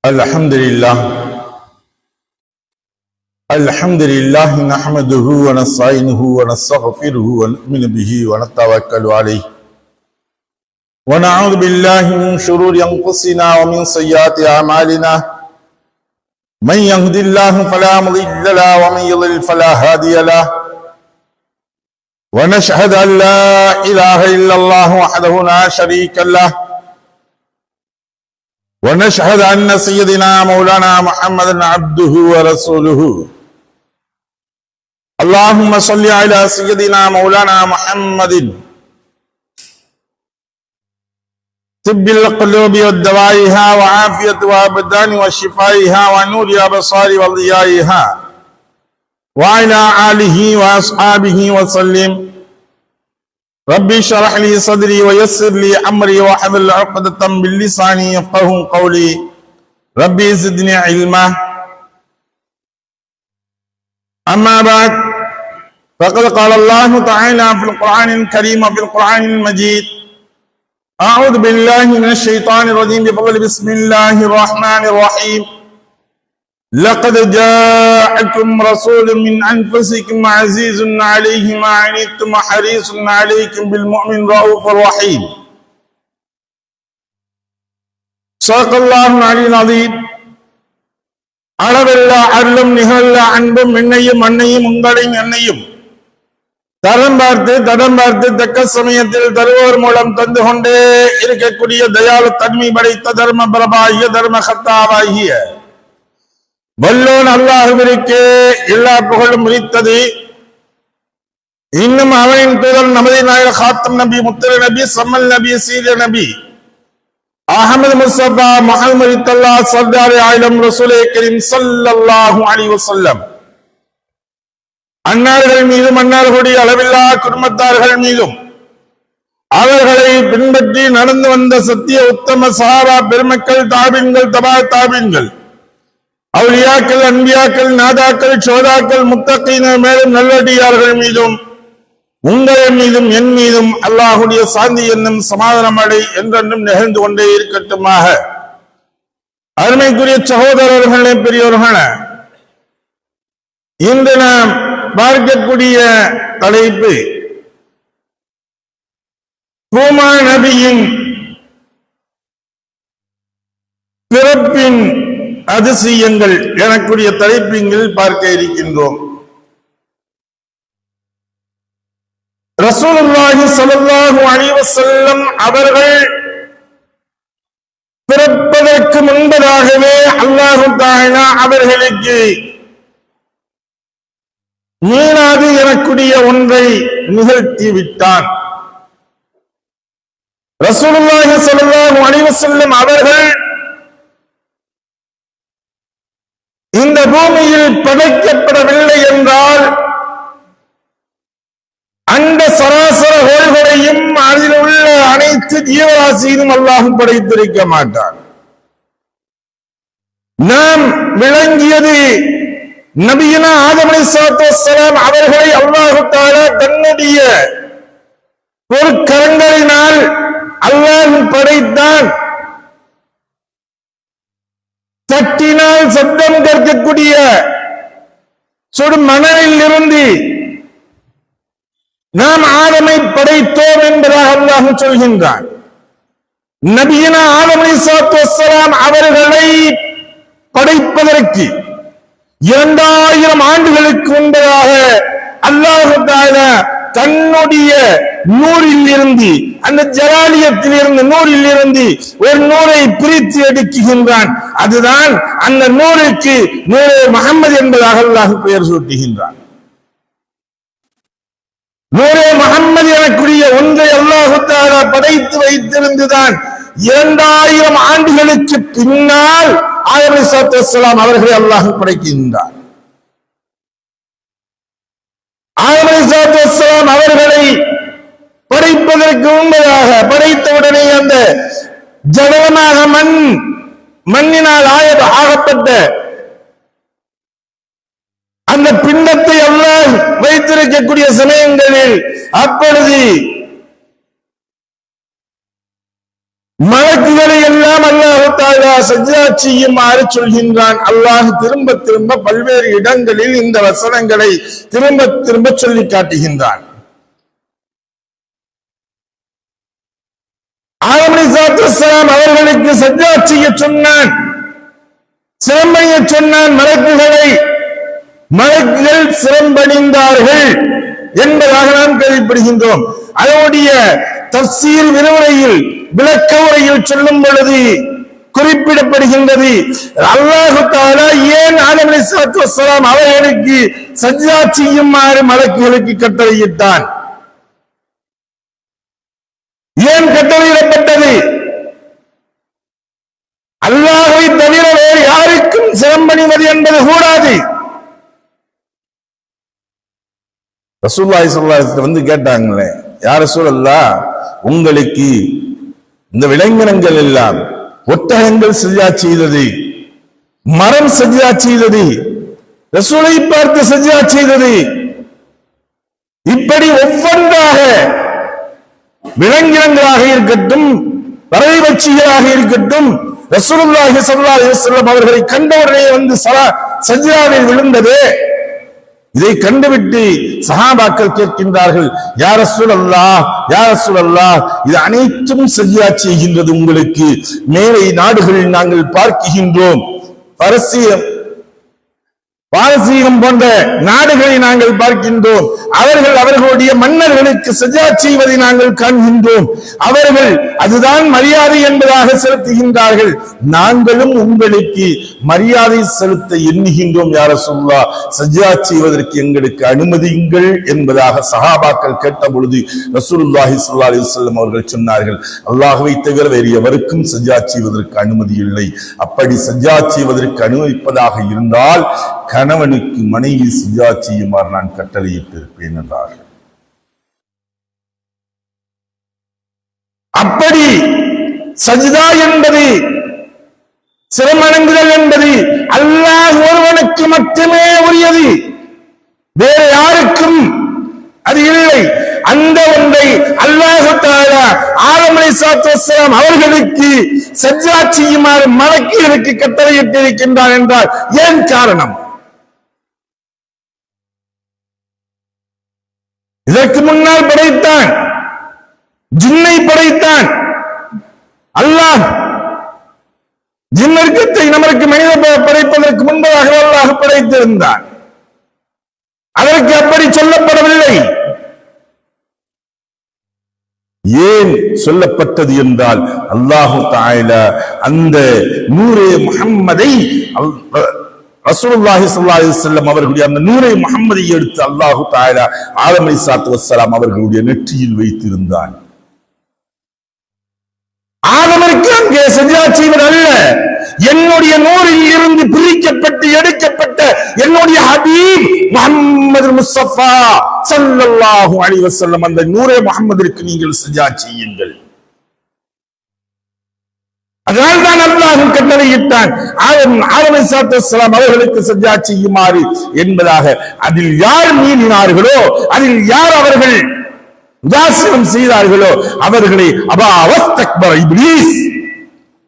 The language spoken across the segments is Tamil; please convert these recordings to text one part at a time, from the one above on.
الحمد لله نحمده ونستعينه ونستغفره ونؤمن به ونتوكل عليه ونعوذ بالله من شرور أنفسنا ومن سيئات أعمالنا من يهد الله فلا مضل له ومن يضلل فلا هادي له ونشهد أن لا إله إلا الله وحده لا شريك له ونشهد أن سيدنا مولانا محمدا عبده ورسوله اللهم صل على سيدنا مولانا محمد طب القلوب والدوائها وعافية الأبدان وشفائها ونور الأبصار وضيائها وعلى آله وأصحابه وسلم ربي اشرح لي صدري ويسر لي أمري واحلل عقدة من لساني يفقهوا قولي ربي زدني علما أما بعد فقد قال الله تعالى في القرآن الكريم وفي القرآن المجيد أعوذ بالله من الشيطان الرجيم بسم الله الرحمن الرحيم لقد جاءكم رسول من أنفسكم عزيز عليه ما عنتم حريص عليكم بالمؤمن رؤوف رحيم صدق الله العلي العظيم அளவில்லா அருளும் நிகழல்லா அன்பும் என்னையும் அன்னையும் உங்களையும் என்னையும் தரம் பார்த்து தக்க சமயத்தில் தருவோர் மூலம் தந்து கொண்டே இருக்கக்கூடிய தயாளு தன்மை படைத்த தர்ம பிரபாகிய தர்ம கத்தாவாகிய வல்லோன் அல்லாஹுவிற்கே எல்லா புகழும் உரித்தது. இன்னும் அவனின் தூதர் நமது நாயக காத்தம் நபி முத்தர நபி சம்மல் நபி சீர நபி அஹமது முஸ்தபா முஹம்மது தல்லா சர்தார் ஆயிலம் ரசூலே கரீம் ஸல்லல்லாஹு அலைஹி வஸல்லம் அன்னார்கள் மீதும் அன்னார்களுடைய அளவில்லா குடும்பத்தார்கள் மீதும் அவர்களை பின்பற்றி நடந்து வந்த சத்திய உத்தம சஹாபா பெருமக்கள் தாபீன்கள் தபா தாபீன்கள் அவுலியாக்கள் அன்பியாக்கள் நாதாக்கள் சோதாக்கள் முத்தகீன மேலும் நல்லடியார்கள் மீதும் உங்கள் மீதும் என் மீதும் அல்லாஹுடைய சாந்தி என்னும் சமாதானம் அடை என்றென்றும் நிகழ்ந்து கொண்டே இருக்கட்டுமாக. அருமைக்குரிய சகோதரர்களே பெரியோர்களே, இன்று நாம் பார்க்கக்கூடிய தலைப்பு பூமா நபியின் பிறப்பின் அதிசயங்கள் எனக்குரிய தலைப்பில் பார்க்க இருக்கின்றோம். ரசூலுல்லாஹி ஸல்லல்லாஹு அலைஹி வஸல்லம் அவர்கள் பிறப்பதற்கு முன்பதாகவே அல்லாஹ் தஆலா அவர்களுக்கு மீனாது எனக்குரிய ஒன்றை நிகழ்த்தி விட்டான். ரசூலுல்லாஹி ஸல்லல்லாஹு அலைஹி வஸல்லம் அவர்கள் இந்த பூமியில் படைக்கப்படவில்லை என்றால் அந்த சராசர கோள்களையும் அதில் உள்ள அனைத்து ஜீவராசியும் அல்லாஹ் படைத்திருக்க மாட்டான். நாம் விளங்கியது நபியினா ஆதம் அலைஹிஸ்ஸலாத்து வஸ்ஸலாம் அவர்களை அல்லாஹ் தஆலா தன்னுடைய ஒரு கரங்களினால் அல்லாஹ் படைத்தான். தட்டினால் சத்தம் கேட்கக்கூடிய சுடு மணலில் இருந்து நாம் ஆதமை படைத்தோம் என்பதாக அல்லாஹ் சொல்கின்றான். நபியினா ஆதம் அலைஹிஸ்ஸலாத்து வஸ்ஸலாம் அவர்களை படைப்பதற்கு 2000 ஆண்டுகளுக்கு முன்பதாக அல்லாஹ் தஆலா தன்னுடைய நூறில் இருந்து அந்த ஜலாலியத்தில் இருந்து நூறில் இருந்து ஒரு நூரை பிரித்து எடுக்குகின்றான். அதுதான் அந்த நூருக்கு நூரே முஹம்மது என்பதாக அல்லாஹ் பெயர் சூட்டுகின்றான். நூரே முஹம்மது எனக்குரிய ஒன்றை அல்லாஹ் தஆலா படைத்து வைத்திருந்துதான் 2000 ஆண்டுகளுக்கு பின்னால் ஆதம் அலைஹிஸ்ஸலாத்து வஸ்ஸலாம் அவர்களை அல்லாஹ் படைக்கின்றார். ஆதம் அலைஹிஸ்ஸலாத்து வஸ்ஸலாம் அவர்களை படைப்பதற்கு முன்பதாக படைத்தவுடனே அந்த ஜடமாக மண்ணினால் ஆகப்பட்ட அந்த பிண்டத்தை அல்லாஹ் வைத்திருக்கக்கூடிய சமயங்களில் அப்பொழுது மலக்குகளை எல்லாம் அல்லாஹ் தஆலா சஜ்தா செய்யுமாறு சொல்கின்றான். அல்லாஹ் திரும்ப திரும்ப பல்வேறு இடங்களில் இந்த வசனங்களை திரும்ப திரும்ப சொல்லி காட்டுகின்றான். ஆதம் அலைஹிஸ்ஸலாம் அவர்களுக்கு சஜ்தா செய்ய சொன்னான், சிரம்பணிய சொன்னான். மலக்குகள் சிரம்பணிந்தார்கள் என்பதாக நாம் கேள்விப்படுகின்றோம். அதனுடைய தஃசீர் விரிவுரையில் விளக்க உரையில் சொல்லும் பொழுது குறிப்பிடப்படுகின்றது, அல்லாஹ் தஆலா ஏன் ஆதம் அலைஹிஸ்ஸலாம் அவர்களுக்கு சஜ்தா செய்யுமாறு மலக்குகளுக்கு கட்டளையிட்டான், ஏன் கட்டளையிடப்பட்டது? அல்லாஹ்வை தவிர வேறு யாருக்கும் சிரம்பணிவது என்பது கூடாது. ரசூலுல்லாஹி ஸல்லல்லாஹு அலைஹி வஸல்லம் வந்து கேட்டாங்களே, யா ரசூலல்லாஹ், உங்களுக்கு இந்த விலங்கினங்கள் எல்லாம் ஒட்டகங்கள் சஜ்தா செய்தது, மரம் சஜ்தா செய்தது, ரசூலை பார்த்து சஜ்தா செய்தது, இப்படி ஒவ்வொன்றாக விலங்கினங்களாக இருக்கட்டும், பறவை பட்சிகளாக இருக்கட்டும், ரசூலுல்லாஹி ஸல்லல்லாஹு அலைஹி வஸல்லம் அவர்களை கண்டவுடனே வந்து சஜ்தாவில் விழுந்தது. இதை கண்டுவிட்டு சஹாபாக்கள் கேட்கின்றார்கள், யா ரசூலல்லாஹ், யா ரசூலல்லாஹ், இது அனைத்தும் சஜ்தா செய்கின்றது உங்களுக்கு. மேலை நாடுகளில் நாங்கள் பார்க்கின்றோம், பாரசீகம் போன்ற நாடுகளை நாங்கள் பார்க்கின்றோம், அவர்கள் அவர்களுடைய மன்னர்களுக்கு சஜ்தா செய்வதை நாங்கள் காண்கின்றோம். அவர்கள் அதுதான் மரியாதை என்பதாக செலுத்துகின்றார்கள். நாங்களும் உங்களுக்கு மரியாதை செலுத்த எண்ணுகின்றோம், யா ரசூலுல்லாஹ், சஜ்தா செய்வதற்கு எங்களுக்கு அனுமதியுங்கள் என்பதாக சஹாபாக்கள் கேட்ட பொழுது ரசூலுல்லாஹி ஸல்லல்லாஹு அலைஹி வஸல்லம் அவர்கள் சொன்னார்கள், அல்லாஹ்வை தவிர வேறு எவருக்கும் சஜ்தா செய்வதற்கு அனுமதி இல்லை. அப்படி சஜ்தா செய்வதற்கு அனுமதிப்பதாக இருந்தால் கணவனுக்கு மனைவி சஜ்தா செய்யுமாறு நான் கட்டளையிட்டிருப்பேன் என்றார்கள். அப்படி சஜ்தா என்பது, சிரமணங்குதல் என்பது அல்லாஹ் ஒருவனுக்கு மட்டுமே உரியது, வேறு யாருக்கும் அது இல்லை. அந்த ஒன்றை அல்லாஹ் தஆலா ஆதம் அலைஹிஸ்ஸலாம் அவர்களுக்கு சஜ்தா செய்யுமாறு மலக்குகளுக்கு கட்டளையிட்டிருக்கின்றார் என்றால் ஏன் காரணம்? இதற்கு முன்னால் படைத்தான், ஜின்னை படைத்தான் அல்லாஹ். ஜின்னர்க்கத்தை நமக்கு மனித படைப்பதற்கு முன்பதாக அல்லாஹ் படைத்திருந்தான். அதற்கு அப்படி சொல்லப்படவில்லை. ஏன் சொல்லப்பட்டது என்றால், அல்லாஹு தஆலா அந்த நூரே முஹம்மதை, ரசூலுல்லாஹி ஸல்லல்லாஹு அலைஹி வஸல்லம் அவர்களுடைய அந்த நூரை முஹம்மதை எடுத்து அல்லாஹு தஆலா ஆதம் அலைஹிஸ்ஸலாத்து வஸ்ஸலாம் அவர்களுடைய நெற்றியில் வைத்திருந்தான். ஆதமிற்கு அங்கே சஜ்தா செய்வது அல்ல, என்னுடைய நூரில் இருந்து பிரிக்கப்பட்டு எடுக்கப்பட்ட என்னுடைய ஹபீப் முஹம்மது முஸ்தபா ஸல்லல்லாஹு அலைஹி வஸல்லம் அந்த நூரே முஹம்மதிற்கு நீங்கள் சஜ்தா செய்யுங்கள். அதனால்தான் அல்லாஹ் கட்டளையிட்டான் ஆதம் அலைஹிஸ்ஸலாம் அவர்களுக்கு சஜ்தா செய்யுமாறு என்பதாக. அதில் யார் மீறினார்களோ, அதில் யார் அவர்கள் உதாசீனம் செய்தார்களோ அவர்களை அபா வஸ்தக்பர இப்லீஸ்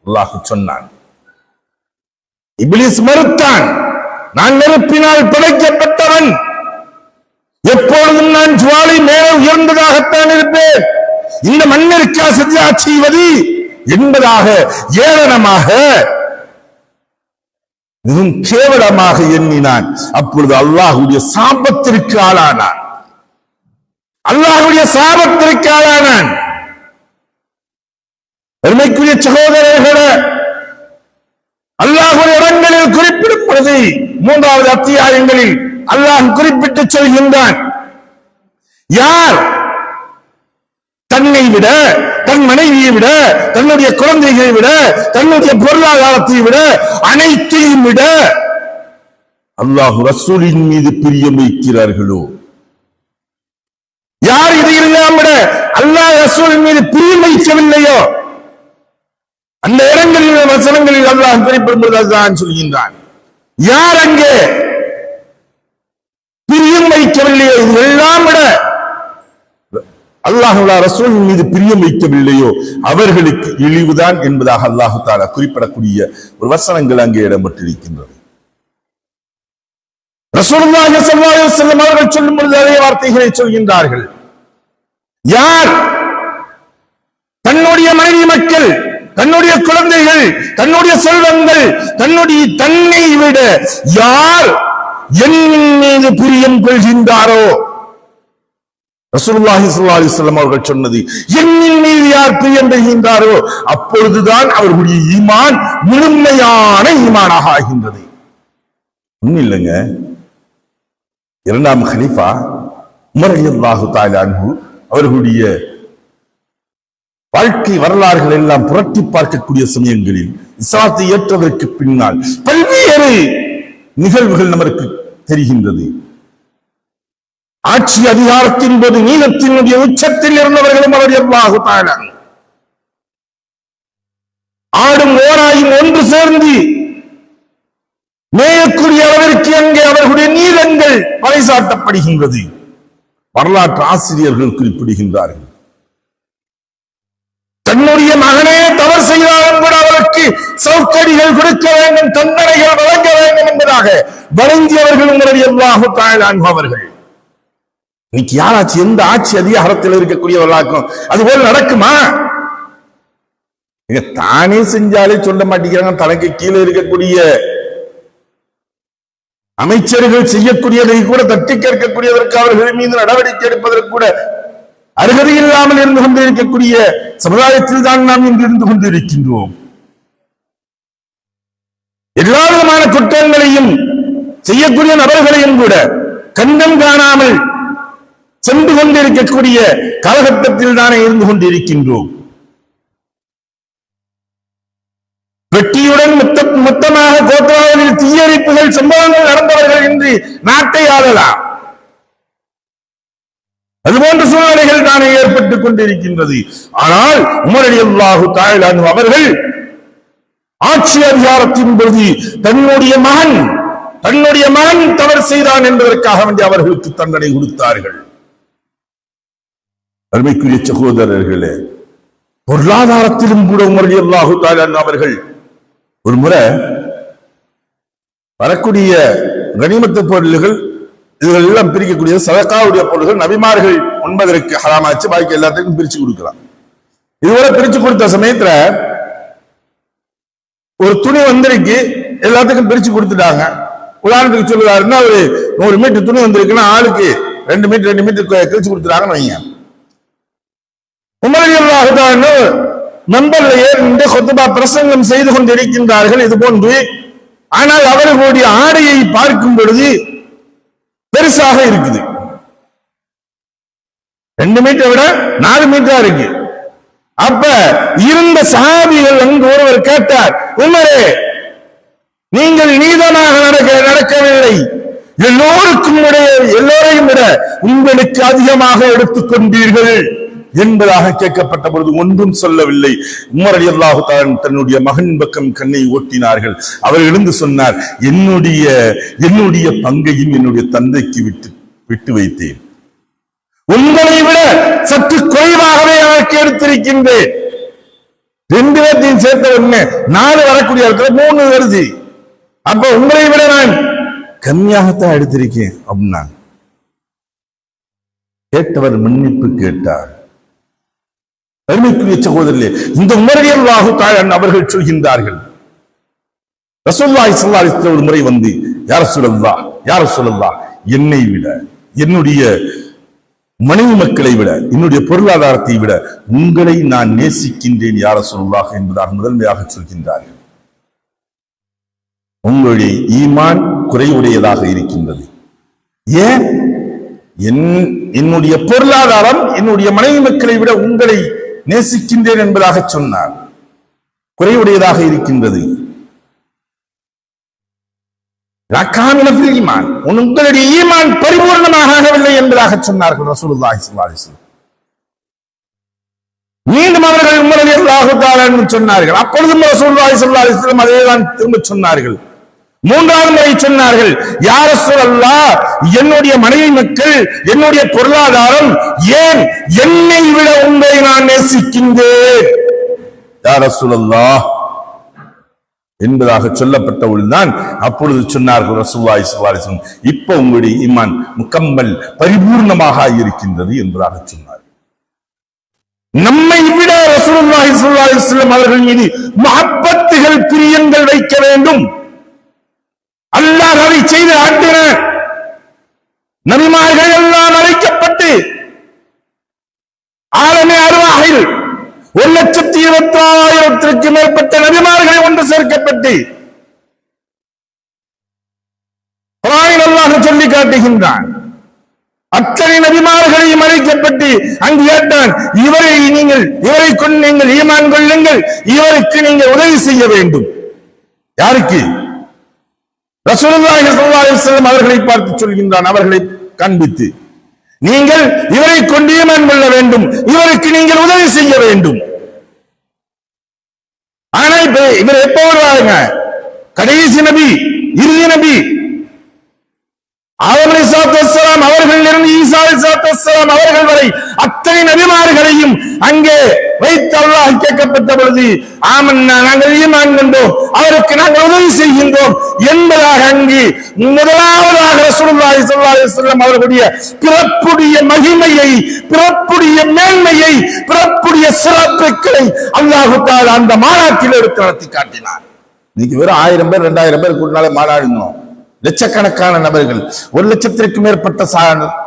அல்லாஹ் சொன்னான். இப்லீஸ் மறுத்தான், நான் நெருப்பினால் படைக்கப்பட்டவன், எப்பொழுதும் நான் ஜுவாலை மேலே உயர்ந்ததாகத்தான் இருப்பேன், இந்த மண்ணிற்கா சஜ்தா செய்வது என்பதாக ஏளனமாக மிகவும் கேவலமாக எண்ணினான். அப்பொழுது அல்லாஹ்வுடைய சாபத்திற்கு ஆளானான், அல்லாஹ்வுடைய சாபத்திற்கு ஆளானான். பெருமைக்குரிய சகோதரர்களே, அல்லாஹ்வுடைய இடங்களில் குறிப்பிடும் பொழுது 3வது அத்தியாயங்களில் அல்லாஹ் குறிப்பிட்டு சொல்கின்றான், யார் தன்னை விட, தன் மனைவியை விட, தன்னுடைய குழந்தைகளை விட, தன்னுடைய பொருளாதாரத்தை விட, அனைத்தையும் விட அல்லாஹ் ரசூலின் மீது பிரியம் வைக்கிறார்களோ, யார் இதையெல்லாம் விட அல்லாஹ் ரசூலின் மீது பிரியம் வைக்கவில்லையோ, அந்த இடங்களில் வசனங்களில் அல்லாஹ் குறிப்பிடுவதுதான் சொல்கின்றான். யார் அங்கே பிரியம் வைக்கவில்லையோ, இதெல்லாம் விட அல்லாஹ் ரசூல் மீது பிரியம் வைக்கவில்லையோ அவர்களுக்கு இழிவுதான் என்பதாக அல்லாஹு தஆலா குறிப்பிடக்கூடிய ஒரு வசனங்கள் அங்கே இடம்பெற்றிருக்கின்றது. ரசூலுல்லாஹி ஸல்லல்லாஹு அலைஹி வஸல்லம் அவர்கள் சொல்லும் பொழுது அதே வார்த்தைகளை சொல்கின்றார்கள். யார் தன்னுடைய மனைவி மக்கள், தன்னுடைய குழந்தைகள், தன்னுடைய செல்வங்கள், தன்னை விட யார் என் மீது பிரியம் கொள்கின்றாரோ, ரசூலுல்லாஹி ஸல்லல்லாஹு அலைஹி வஸல்லம் அவர்கள் சொன்னது, என்னின் மீது யார் பிரியம் கொள்கின்றாரோ அப்பொழுதுதான் அவர்களுடைய ஈமான் முழுமையான ஈமானாக ஆகின்றது. ஒன்னும் இல்லைங்க, இரண்டாம் கலீஃபா உமர் ரலியல்லாஹு தஆலா அன்ஹு அவர்களுடைய வாழ்க்கை வரலாறுகள் எல்லாம் புரட்டி பார்க்கக்கூடிய சமயங்களில் இஸ்லாத்தை ஏற்றதற்கு பின்னால் பல்வேறு நிகழ்வுகள் நமக்கு தெரிகின்றது. ஆட்சி அதிகாரத்தின் போது நீளத்தினுடைய உச்சத்தில் இருந்தவர்களும் ரலியல்லாஹு தஆலா ஆடும் ஓராயும் ஒன்று சேர்ந்து மேயக்கூடிய அளவிற்கு அங்கே அவர்களுடைய நீளங்கள் பறைசாட்டப்படுகின்றது. வரலாற்று ஆசிரியர்கள் குறிப்பிடுகின்றார்கள், தன்னுடைய மகனே தவறு செய்தாலும் கூட அவருக்கு சௌகரியங்கள் கொடுக்க வேண்டும், தண்டனைகள் வழங்க வேண்டும் என்பதாக வழங்கியவர்கள் ரலியல்லாஹு தஆலா அன்ஹு அவர்கள். இன்னைக்கு யாராச்சும் எந்த ஆட்சி அதிகாரத்தில் இருக்கக்கூடியவர்களாக்கும் அதுபோல் நடக்குமா? தானே செஞ்சாலே சொல்ல மாட்டேங்கிறாங்க. தனக்கு கீழே இருக்கக்கூடிய அமைச்சர்கள் செய்யக்கூடியதை கூட தட்டி கேட்கக்கூடியதற்கு அவர்கள் மீது நடவடிக்கை எடுப்பதற்கு கூட அருகதை இல்லாமல் இருந்து கொண்டிருக்கக்கூடிய சமுதாயத்தில் தான் நாம் இன்று இருந்து கொண்டிருக்கின்றோம். எல்லா விதமான குற்றங்களையும் செய்யக்கூடிய நபர்களையும் கூட கண்டம் காணாமல் சென்று கொண்டிருக்கக்கூடிய காலகட்டத்தில் தானே இருந்து கொண்டிருக்கின்றோம். வெட்டியுடன் மொத்தமாக கோத்ராவில் தீயணைப்புகள் சம்பவங்கள் நடந்தவர்கள் இன்று நாட்டை ஆளலாம். அதுபோன்ற சூழ்நிலைகள் தானே ஏற்பட்டுக் கொண்டிருக்கின்றது. ஆனால் உமர் ரலியல்லாஹு தஆலா அன்ஹு அவர்கள் ஆட்சி அதிகாரத்தின் பொழுது தன்னுடைய மகன் தவறு செய்தான் என்பதற்காக வேண்டி அவர்களுக்கு தண்டனை கொடுத்தார்கள். அருமைக்குரிய சகோதரர்களே, பொருளாதாரத்திலும் கூட உமர் ரலியல்லாஹு தஆலா அன்ஹு அவர்கள் ஒரு முறை வரக்கூடிய கனிமத்து பொருள்கள் இதுகள் எல்லாம் பிரிக்கக்கூடிய சதகாவுடைய பொருள்கள் நபிமார்கள் உண்பதற்கு ஹராமாச்சு, பாக்கி எல்லாத்துக்கும் பிரிச்சு கொடுக்கலாம். இதுவரை பிரிச்சு கொடுத்த சமயத்துல ஒரு துணி வந்திருக்கு, எல்லாத்துக்கும் பிரிச்சு கொடுத்துட்டாங்க. உதாரணத்துக்கு சொல்லுவாருன்னா ஒரு 100 மீட்டர் துணி வந்திருக்குன்னா ஆளுக்கு 2 மீட்டர் பிரிச்சு கொடுத்துட்டாங்கன்னு வைங்க. உமர் ரலியல்லாஹு தஆலா மெம்பர்ல ஏறிண்டு குத்பா பிரசங்கம் செய்து கொண்டிருக்கின்றார்கள் இது போன்று. ஆனால் அவர்களுடைய ஆடையை பார்க்கும் பொழுது பெருசாக இருக்குது, 2 மீட்டரை விட 4 மீட்டரா இருக்கு. அப்ப இருந்த சஹாபிகள் அங்கு ஒருவர் கேட்டார், உமரே நீங்கள் நீதமாக நடக்கவில்லை, எல்லோரையும் விட உங்களுக்கு அதிகமாக எடுத்துக்கொண்டீர்கள் என்பதாக கேட்கப்பட்ட பொழுது ஒன்றும் சொல்லவில்லை. உமர் ரலியல்லாஹு தஆலா தன்னுடைய மகன் பக்கம் கண்ணை ஓட்டினார்கள். அவர் எழுந்து சொன்னார், என்னுடைய பங்கையும் என்னுடைய தந்தைக்கு விட்டு வைத்தேன், உங்களை விட சற்று குறைவாகவே எனக்கு எடுத்திருக்கின்றேன். 2 பேர்த்தையும் சேர்த்த உடனே 4 வரக்கூடிய இடத்துல 3 வருது. அப்ப உங்களை விட நான் கம்மியாகத்தான் எடுத்திருக்கேன் அப்படின்னா கேட்டவர் மன்னிப்பு கேட்டார். அருமைக்குரிய சகோதரர்களே, இந்த உமர் ரலியல்லாஹு தஆலா அவர்கள் சொல்கின்றார்கள், ரசூலுல்லாஹி ஸல்லல்லாஹு அலைஹி வஸல்லம் ஒரு முறை வந்து யா ரசூலல்லாஹ் என்னை விட, என்னுடைய மனைவி மக்களை விட, என்னுடைய பொருளாதாரத்தை விட உங்களை நான் நேசிக்கின்றேன் யா ரசூலல்லாஹ் என்பதாக முதன்மையாக சொல்கின்றார்கள். உங்களுடைய ஈமான் குறைவுடையதாக இருக்கின்றது. ஏன்? என்னுடைய பொருளாதாரம் என்னுடைய மனைவி மக்களை விட உங்களை நேசிக்கின்றேன் என்பதாக சொன்னார், குறைவுடையதாக இருக்கின்றது. உங்களுடைய ஈமான் பரிபூர்ணமாக ஆகவில்லை என்பதாக சொன்னார்கள் ரசூலுல்லாஹி ஸல்லல்லாஹு அலைஹி வஸல்லம். மீண்டும் அவர்கள் உமர் ரலியல்லாஹு தஆலா சொன்னார்கள். அப்பொழுதும் ரசூலுல்லாஹி ஸல்லல்லாஹு அலைஹி வஸல்லம் அதேதான் திரும்ப சொன்னார்கள். மூன்றாவது முறை சொன்னார்கள், யா ரசூலல்லாஹ், என்னுடைய மனைவி மக்கள், என்னுடைய பொருளாதாரம், ஏன் என்னை விட உங்களை நான் நேசிக்கின்றேன் யா ரசூலல்லாஹ் என்பதாக சொல்லப்பட்டவுடன் அப்பொழுது சொன்னார்கள் ரசூலுல்லாஹி ஸல்லல்லாஹு அலைஹி வஸல்லம், இப்ப உங்களுடைய ஈமான் முக்கம்மல் பரிபூர்ணமாக இருக்கின்றது என்பதாக சொன்னார். நம்மை விட ரசூலுல்லாஹி ஸல்லல்லாஹு அலைஹி வஸல்லம் அவர்கள் மீது மஹப்பத்துகள், பிரியங்கள் வைக்க வேண்டும். அல்லாஹ் அதை செய்து ஆட்டினார். நபிமார்கள் எல்லாம் அழைக்கப்பட்டு ஆலமே அர்வாஹில் 1,20,000 மேற்பட்ட நபிமார்களை ஒன்று சேர்க்கப்பட்டு குர்ஆனில் அல்லாஹ் சொல்லி காட்டுகின்றான். அத்தனை நபிமார்களையும் அழைக்கப்பட்டு அங்கு கேட்டான், இவரை கொண்டு நீங்கள் ஈமான் கொள்ளுங்கள், இவருக்கு நீங்கள் உதவி செய்ய வேண்டும். யாருக்கு? ரசூலுல்லாஹி ஸல்லல்லாஹு அலைஹி வஸல்லம் அவர்களை பார்த்து சொல்கின்றான், அவர்களை காண்பித்து, நீங்கள் இவரை கொண்டு ஈமான் கொள்ள வேண்டும், இவருக்கு நீங்கள் உதவி செய்ய வேண்டும். ஆனா இவர் எப்ப வருவாங்க? கடைசி நபி, இறுதி நபி ஆதம் அலைஹிஸ்ஸலாத்து வஸ்ஸலாம் அவர்களிலிருந்து ஈசா அலைஹிஸ்ஸலாத்து வஸ்ஸலாம் அவர்கள் வரை அத்தனை நபிமார்களையும் அங்கே வைத்து அல்லாஹ் கேட்கப்பட்ட பொழுது, ஆமன்னா, நாங்கள் ஈமான் கொண்டோம், அவருக்கு நாங்கள் உதவி செய்கின்றோம் என்பதாக அங்கு முதலாவதாக ரசூலுல்லாஹி ஸல்லல்லாஹு அலைஹி வஸல்லம் அவர்களுடைய பிறப்புடைய மகிமையை, பிறப்புடைய மேன்மையை, பிறப்புடைய சிறப்புகளை அல்லாஹ் தஆலா அந்த மாநாட்டில் எடுத்து நடத்தி காட்டினார். இன்னைக்கு வெறும் 1000 பேர் 2000 பேர் கூட்டினாலே மாநாடுங்க. லட்சக்கணக்கான நபர்கள், 1,00,000 மேற்பட்ட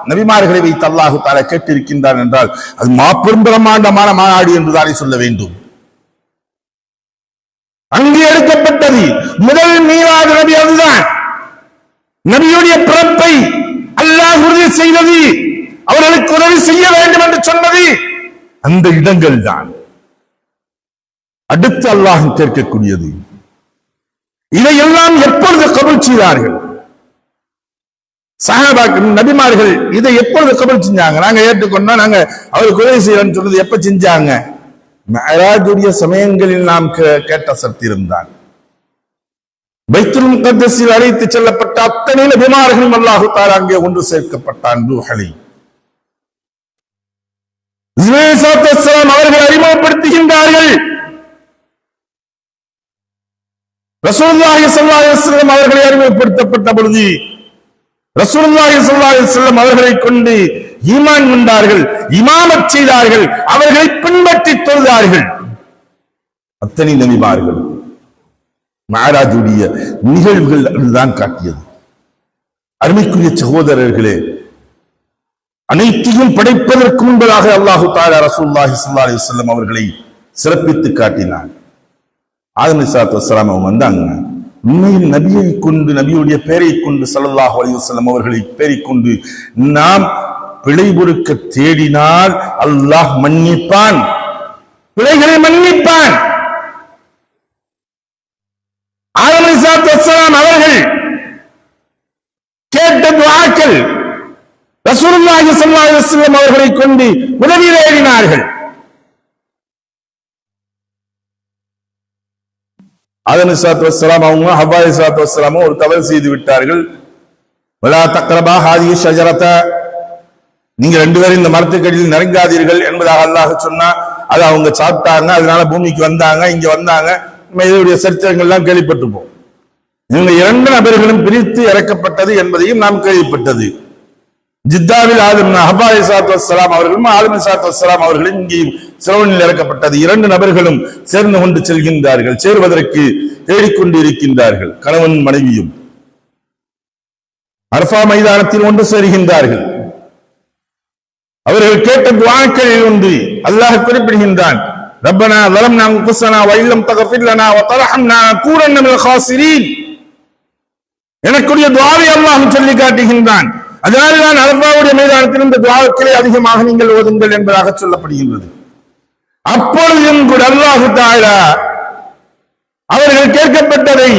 நபிமார்களை வைத்து அல்லாஹ் தஆலா கேட்டிருக்கின்றான் என்றால் அது மாபெரும் பிரம்மாண்டமான மாநாடு என்றுதானே சொல்ல வேண்டும். அங்கே எடுக்கப்பட்டது முதல் மீலாது நபி அதுதான். நபியுடைய பிறப்பை அல்லாஹ் உறுதி செய்தது, அவர்களுக்கு உதவி செய்ய வேண்டும் என்று சொன்னது அந்த இடங்கள் தான். அடுத்து அல்லாஹ் கேட்கக்கூடியது, இதையெல்லாம் எப்பொழுது கபூல் செய்தார்கள்? சஹாபாக்கள், நபிமார்கள் இதை எப்பொழுது கபூல் செஞ்சாங்க? நாங்க ஏற்றுக்கொண்டோம், நாங்க அவருக்கு உதவி செய்யறோம்னு சொன்னது எப்ப செஞ்சாங்க? மிஅராஜுடைய சமயங்களில் நாம் கேட்ட சத்திரம் தான். பைத்துல் முகத்தஸில் அழைத்து செல்லப்பட்ட அத்தனை நபிமார்களும் அல்லாஹ் தஆலா அங்கே ஒன்று சேர்க்கப்பட்டான். ரூஹலை அவர்கள் அறிமுகப்படுத்துகின்றார்கள். ரசூலுல்லாஹி ஸல்லல்லாஹு அலைஹி வஸல்லம் அவர்களை அறிமுகப்படுத்தப்பட்ட பொழுது ரசூலுல்லாஹி ஸல்லல்லாஹு அலைஹி வஸல்லம் அவர்களை கொண்டு ஈமான் கொண்டார்கள், இமாமத் செய்தார்கள், அவர்களை பின்பற்றி தொழுதார்கள். அத்தனை நபிமார்கள் மிஅராஜுடைய நிகழ்வுகள் அதுதான் காட்டியது. அருமைக்குரிய சகோதரர்களே, அனைத்தையும் படைப்பதற்கு முன்பதாக அல்லாஹ் தஆலா ரசூலுல்லாஹி ஸல்லல்லாஹு அலைஹி வஸல்லம் அவர்களை சிறப்பித்து காட்டினார். ஆதம் அலைஹிஸ்ஸலாத்து வஸ்ஸலாம் அவங்க வந்தாங்க. உண்மையில் நபியை கொண்டு, நபியுடைய பெயரை கொண்டு, ஸல்லல்லாஹு அலைஹி வஸல்லம் அவர்களை பெயரை கொண்டு நாம் பிழை பொறுக்க தேடினால் அல்லாஹ் மன்னிப்பான், பிழைகளை மன்னிப்பான். ஆதம் அலைஹிஸ்ஸலாத்து வஸ்ஸலாம் அவர்கள் கேட்ட துஆக்கள் ரசூலுல்லாஹி ஸல்லல்லாஹு அலைஹி வஸல்லம் அவர்களை கொண்டு உதவி தேடினார்கள். ஆதம் அலைஹிஸ்ஸலாத்து வஸ்ஸலாம் அவங்க ஹவ்வா அலைஹிஸ்ஸலாத்து வஸ்ஸலாம் ஒரு தவறு செய்து விட்டார்கள். வலா தக்ரபா ஹாதிஹி ஷஜரத, நீங்க 2 பேரும் இந்த மரத்துக்கடியில் நெருங்காதீர்கள் என்பதாக அல்லாஹ் சொன்னா, அது அவங்க சாப்பிட்டாங்க, அதனால பூமிக்கு வந்தாங்க, இங்க வந்தாங்க. இதனுடைய சரித்திரங்கள் எல்லாம் கேள்விப்பட்டிருப்போம். இவங்க 2 நபர்களும் பிரித்து இறக்கப்பட்டது என்பதையும் நாம் கேள்விப்பட்டது. ஜித்தாவில் ஹவ்வா அலைஹிஸ்ஸலாத்து வஸ்ஸலாம் அவர்களும் ஆதம் அலைஹிஸ்ஸலாத்து வஸ்ஸலாம் அவர்களும் இங்கே சிரவணில் இறக்கப்பட்டது. 2 நபர்களும் சேர்ந்து கொண்டு செல்கின்றார்கள், சேருவதற்கு தேடிக்கொண்டு இருக்கின்றார்கள். கணவன் மனைவியும் அரஃபா மைதானத்தில் ஒன்று சேருகின்றார்கள். அவர்கள் கேட்ட துஆக்களில் ஒன்று அல்லாஹ் குறிப்பிடுகின்றான், ரப்பனா ஸலம்னா அன்ஃபுஸனா வ இல்லம் தக்ஃபிர் லனா வ தர்ஹம்னா லனகூனன்ன மினல் காஸிரீன். எனக்குரிய துஆவை அல்லாஹ் சொல்லி காட்டுகின்றான். அதனால்தான் அரஃபாவுடைய மைதானத்தில் இந்த துஆக்களை அதிகமாக நீங்கள் ஓதுங்கள் என்பதாக சொல்லப்படுகின்றது. அப்பொழுதும் கூட அல்லாஹ் தஆலா அவர்கள் கேட்கப்பட்டதை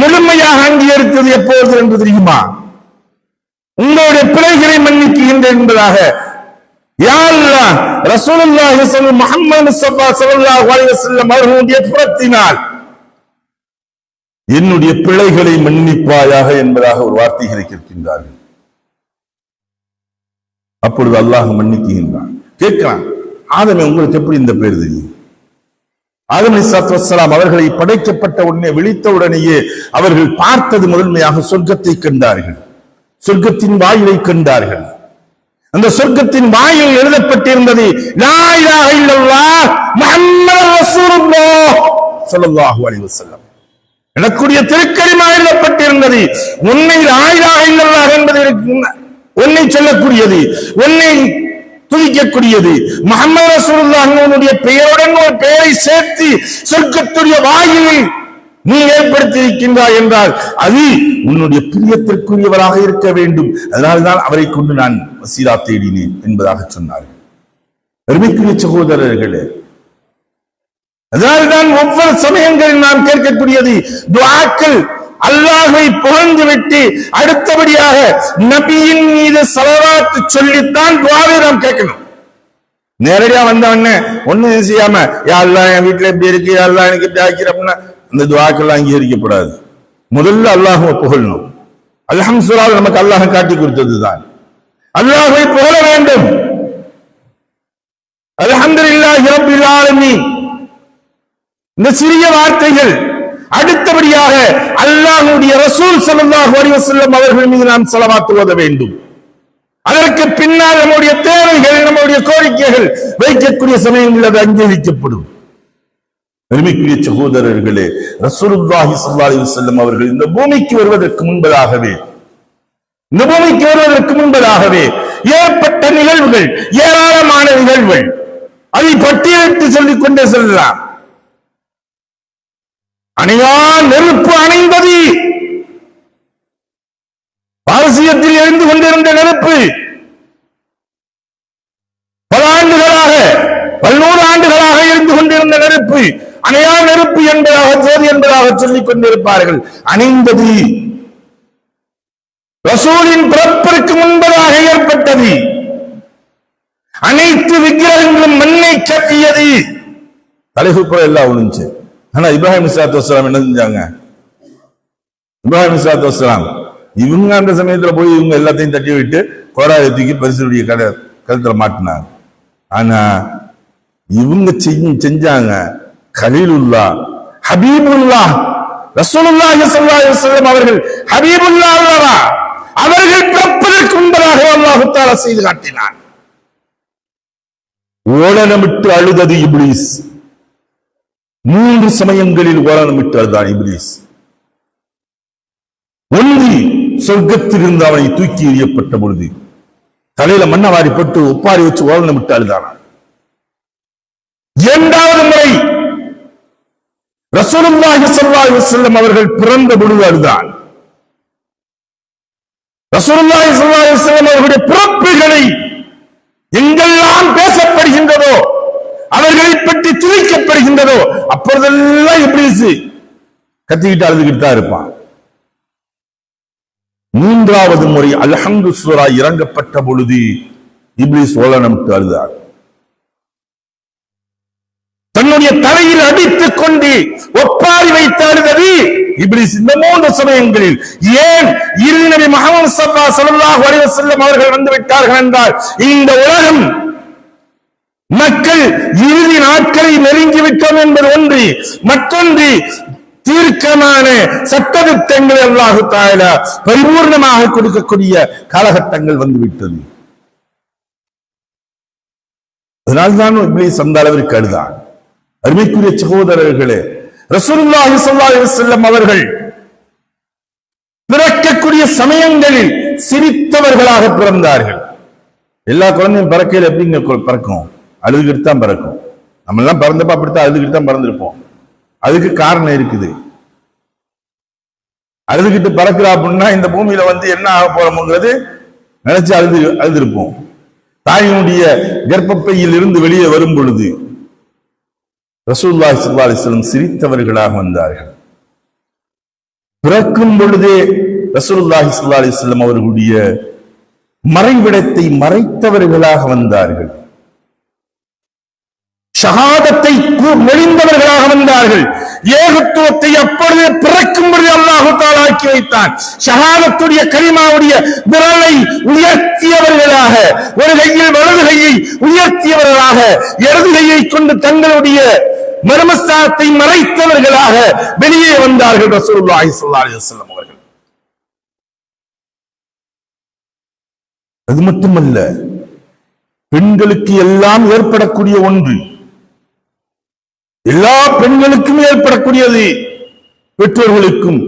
முழுமையாக அங்கீகரித்தது எப்போது என்று தெரியுமா? உங்களுடைய பிழைகளை மன்னிக்கின்றேன் என்பதாக. யா அல்லாஹ், ரசூலுல்லாஹி முஹம்மது முஸ்தபா ஸல்லல்லாஹு அலைஹி வஸல்லம் அவர்களுடைய புறத்தினால் என்னுடைய பிழைகளை மன்னிப்பாயாக என்பதாக ஒரு வார்த்தைகளை கேட்கின்றார்கள். அப்பொழுது அல்லாஹ் மன்னிக்குகின்றான். கேட்கிறான், ஆதமே உங்களுக்கு எப்படி இந்த பேர் தெரியும்? ஆதம் அலைஹிஸ்ஸலாத்து வஸ்ஸலாம் அவர்களை படைக்கப்பட்ட உடனே விழித்த உடனேயே அவர்கள் பார்த்தது முதன்மையாக சொர்க்கத்தை கண்டார்கள், சொர்க்கத்தின் வாயிலை கண்டார்கள். அந்த சொர்க்கத்தின் வாயில் எழுதப்பட்டிருந்தது லா இலாஹ இல்லல்லாஹ் முஹம்மதுர் ரசூலுல்லாஹ் ஸல்லல்லாஹு அலைஹி வஸல்லம். எனக்குரிய திருக்கலிமா எழுதப்பட்டிருந்தது. உன்னை லா இலாஹ இல்லல்லாஹ் என்பது உன்னை சொல்லக்கூடியது, உன்னை துதிக்கக்கூடியது. முஹம்மது ரசூலுல்லாஹ்வுடைய பெயருடன் ஒரு பெயரை சேர்த்து சொர்க்கத்துடைய வாயிலில் நீ ஏற்படுத்தியிருக்கின்றாய் என்றால் அது உன்னுடைய பிரியத்திற்குரியவராக இருக்க வேண்டும். அதனால்தான் அவரை கொண்டு நான் வசீலா தேடினேன் என்பதாக சொன்னார்கள். பெருமைக்குரிய சகோதரர்களே, அதனால்தான் ஒவ்வொரு சமயங்களில் நாம் கேட்கக்கூடியது துஆக்கள் அல்லாஹ்வை புகழ்ந்து விட்டு அடுத்தபடியாக நபியின் மீது ஸலவாத் சொல்லித்தான் துஆவை நாம் கேட்கணும். நேரடியா வந்தவொடனே ஒண்ணும் செய்யாம யா அல்லாஹ் என் வீட்டுல எப்படி இருக்கு, யா அல்லாஹ் எனக்கு இப்படி ஆக்கிறோம்னா அந்த துஆக்கள் அங்கீகரிக்கப்படாது. முதல்ல அல்லாஹ்வை புகழணும். அல்ஹம்துலில்லாஹ் நமக்கு அல்லாஹ் காட்டி கொடுத்ததுதான். அல்லாஹ்வை புகழ வேண்டும். அல்ஹம்துலில்லாஹி ரப்பில் ஆலமீன் இந்த சிறிய வார்த்தைகள். அடுத்தபடியாக அல்லாஹ்வுடைய ரசூல் ஸல்லல்லாஹு அலைஹி வஸல்லம் அவர்கள் மீது நாம் ஸலவாத் ஓத வேண்டும். அதற்கு பின்னால் நம்முடைய தேவைகள், நம்முடைய கோரிக்கைகள் வைக்கக்கூடிய சமயங்களில் அது அங்கீகரிக்கப்படும். பெருமைக்குரிய சகோதரர்களே, ரசூலுல்லாஹி ஸல்லல்லாஹு அலைஹி வஸல்லம் அவர்கள் இந்த பூமிக்கு வருவதற்கு முன்பதாகவே ஏற்பட்ட நிகழ்வுகள், ஏராளமான நிகழ்வுகள், அதை பட்டியலிட்டு சொல்லிக் கொண்டே செல்லலாம். அணையா நெருப்பு அணைந்தது. பாரசீகத்தில் எழுந்து கொண்டிருந்த நெருப்பு பல ஆண்டுகளாக, 100 ஆண்டுகளாக இருந்து கொண்டிருந்த நெருப்பு அணையா நெருப்பு என்பதாக, ஜோதி என்பதாக சொல்லிக் கொண்டிருப்பார்கள். அணைந்தது. ரசூலின் பிறப்பிற்கு முன்பதாக ஏற்பட்டது. அனைத்து விக்கிரகங்களும் மண்ணை கவ்வியது. தலைகுப்புற எல்லாம் ஒழிஞ்சு. ஆனா இப்ராஹிம் அலைஹிஸ்ஸலாத்து வஸ்ஸலாம் என்ன செஞ்சாங்க? இப்ராஹிம் அலைஹிஸ்ஸலாத்து வஸ்ஸலாம் இவங்க அந்த சமயத்துல போய் இவங்க எல்லாத்தையும் தட்டி விட்டு கோராயை தூக்கி பரிசுடைய கழுத்துல மாட்டினாங்க. ஆனா இவங்க செஞ்சாங்க கலீலுல்லாஹ், ஹபீபுல்லாஹ், ரசூலுல்லாஹி ஸல்லல்லாஹு அலைஹி வஸல்லம் அவர்கள் ஹபீபுல்லாஹ் அல்லவா? அவர்கள் பிறப்பதற்கு முன்பதாக அல்லாஹ் தஆலா செய்து காட்டினார். ஓலனமிட்டு அழுதது இப்லீஸ். 3 சமயங்களில் ஓலனமிட்டு அழுதான் இப்லீஸ். ஒன்று சொர்க்கத்திலிருந்து அவனை தூக்கி எறியப்பட்ட பொழுது தலையில மண்ணவாரி போட்டு ஒப்பாரி வச்சு ஓலனமிட்டு அழுதானா. 2வது முறை ரசூலுல்லாஹி ஸல்லல்லாஹு அலைஹி வஸல்லம் அவர்கள் பிறந்த பொழுது அழுதான். ரசூலுல்லாஹி ஸல்லல்லாஹு அலைஹி வஸல்லம் அவர்களுடைய பிறப்புகளை எங்கெல்லாம் பேசப்படுகின்றதோ, அவர்களை பற்றி துதிக்கப்படுகின்றதோ, அப்பொழுதெல்லாம் இப்லீஸ் கத்திக்கிட்டு அழுதுகிட்டு தான் இருப்பான். 3வது முறை அல்ஹம்து சூரா இறங்கப்பட்ட பொழுது இப்லீஸ் ஓலனமிட்டு அழுதார். தன்னுடைய தலையில் அடித்துக் கொண்டு ஒப்பாரி வைத்து அழுதது இப்லீஸ். இந்த 3 சமயங்களில் ஏன் இறுதி நபி முஹம்மது ஸல்லல்லாஹு அலைஹி வஸல்லம் அவர்கள் வந்து விட்டார்கள் என்றால், இந்த உலகம் மக்கள் இறுதி நாட்களை நெருங்கிவிட்டோம் என்பது ஒன்று, மற்றொன்று தீர்க்கமான சட்டதிட்டங்களை அல்லாஹ் தஆலா பரிபூர்ணமாக கொடுக்கக்கூடிய காலகட்டங்கள் வந்துவிட்டது. அதனால்தான் இப்லீஸ் அந்த அளவிற்கு அழுதான். அருமைக்குரிய சகோதரர்களே, ரசூலுல்லாஹி ஸல்லல்லாஹு அலைஹி வஸல்லம் அவர்கள் பிறக்கக்கூடிய சமயங்களில் சிரித்தவர்களாக பிறந்தார்கள். எல்லா குழந்தையும் பிறக்கையில் எப்படிங்க பிறக்கும்? அழுதுகிட்டு தான் பிறக்கும். நம்ம எல்லாம் பிறந்தப்ப அப்படித்தான் அழுதுகிட்டு தான் பிறந்திருப்போம். அதுக்கு காரணம் இருக்குது. அழுதுகிட்டு பிறக்கிறா அப்படின்னா இந்த பூமியில வந்து என்ன ஆக போறோம்ங்கிறது நினைச்சு அழுதிருப்போம். தாயினுடைய கர்ப்பப்பையில் இருந்து வெளியே வரும் பொழுது ரசூலுல்லாஹி ஸல்லல்லாஹு அலைஹி வஸல்லம் சிரித்தவர்களாக வந்தார்கள். பிறக்கும் பொழுதே ரசூலுல்லாஹி ஸல்லல்லாஹு அலைஹி வஸல்லம் அவர்களுடைய மறைவிடத்தை மறைத்தவர்களாக வந்தார்கள். ஷஹாதத்தை மொழிந்தவர்களாக வந்தார்கள். ஏகத்துவத்தை அப்பொழுதே பிறக்கும் ஆக்கி வைத்தான். ஷஹாதத்துடைய கலிமாவுடைய விரலை உயர்த்தியவர்களாக, ஒரு கையில் வலது கையை உயர்த்தியவர்களாக, இடது கையை கொண்டு தங்களுடைய மர்மஸ்தானத்தை மறைத்தவர்களாக வெளியே வந்தார்கள் ரசூலுல்லாஹி ஸல்லல்லாஹு அலைஹி வஸல்லம் அவர்கள். அது மட்டுமல்ல, பெண்களுக்கு எல்லாம் ஏற்படக்கூடிய ஒன்று, எல்லா பெண்களுக்கும் ஏற்படக்கூடியது, பெற்றோர்களுக்கும்.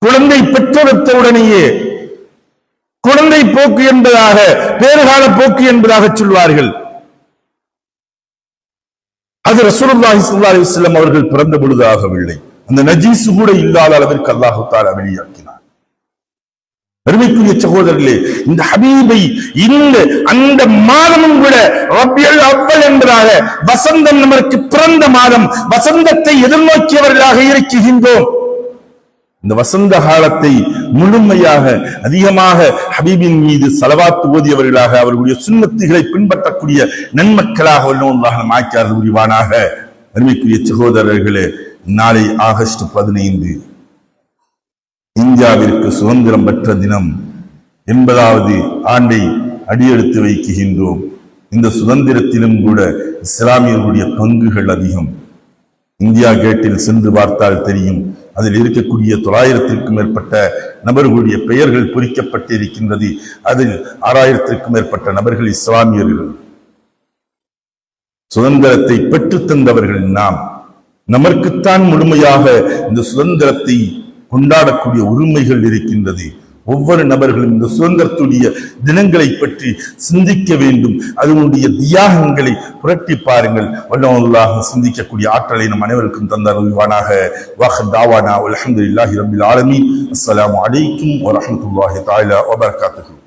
குழந்தை பெற்றெடுத்தவுடனேயே குழந்தை போக்கு என்பதாக, பேறுகால போக்கு என்பதாக சொல்வார்கள். அது ரசூலுல்லாஹி ஸல்லல்லாஹு அலைஹி வஸல்லம் அவர்கள் பிறந்த பொழுது ஆகவில்லை. அந்த நஜீஸ் கூட இல்லாத அளவிற்கு அல்லாஹ் தஆலா வெளியாக்கினார். அருமைக்குரிய சகோதரர்களே, இந்த ஹபீபை அந்த மாதமும் கூட ரபியுல் அவ்வல் என்பதாக, வசந்தம் நமக்கு பிறந்த மாதம், வசந்தத்தை எதிர்நோக்கியவர்களாக இருக்கின்றோம். இந்த வசந்த காலத்தை முழுமையாக அதிகமாக ஹபீபின் மீது ஸலவாத் ஓதியவர்களாக, அவர்களுடைய சுன்னத்துகளை பின்பற்றக்கூடிய நன்மக்களாக வல்லல்லாஹ் ஆக்கியார் புரிவானாக. அருமைக்குரிய சகோதரர்களே, நாளை ஆகஸ்ட் 15 இந்தியாவிற்கு சுதந்திரம் பெற்ற தினம், 80வது ஆண்டை அடியெடுத்து வைக்கின்றோம். இந்த சுதந்திரத்திலும் கூட இஸ்லாமியர்களுடைய பங்குகள் அதிகம். இந்தியா கேட்டில் சென்று பார்த்தால் தெரியும், அதில் இருக்கக்கூடிய 900க்கும் மேற்பட்ட நபர்களுடைய பெயர்கள் பொறிக்கப்பட்டிருக்கின்றது. அதில் 6000க்கும் மேற்பட்ட நபர்கள் இஸ்லாமியர்கள். சுதந்திரத்தை பெற்றுத் தந்தவர்கள் நாம். நமக்குத்தான் முழுமையாக இந்த சுதந்திரத்தை கொண்டாடக்கூடிய உரிமைகள் இருக்கின்றது. ஒவ்வொரு நபர்களும் இந்த சுதந்திரத்துடைய தினங்களை பற்றி சிந்திக்க வேண்டும். அதனுடைய தியாகங்களை புரட்டி பாருங்கள். வல்லல்லாஹ் சிந்திக்கக்கூடிய ஆற்றலை நம் அனைவருக்கும் தந்தருள்வானாக. வாஹிர் தாவானா அல்ஹம்துலில்லாஹி ரப்பில் ஆலமீன். அஸ்ஸலாமு அலைக்கும் வரஹ்மத்துல்லாஹி தஆலா வபரகாத்துஹு.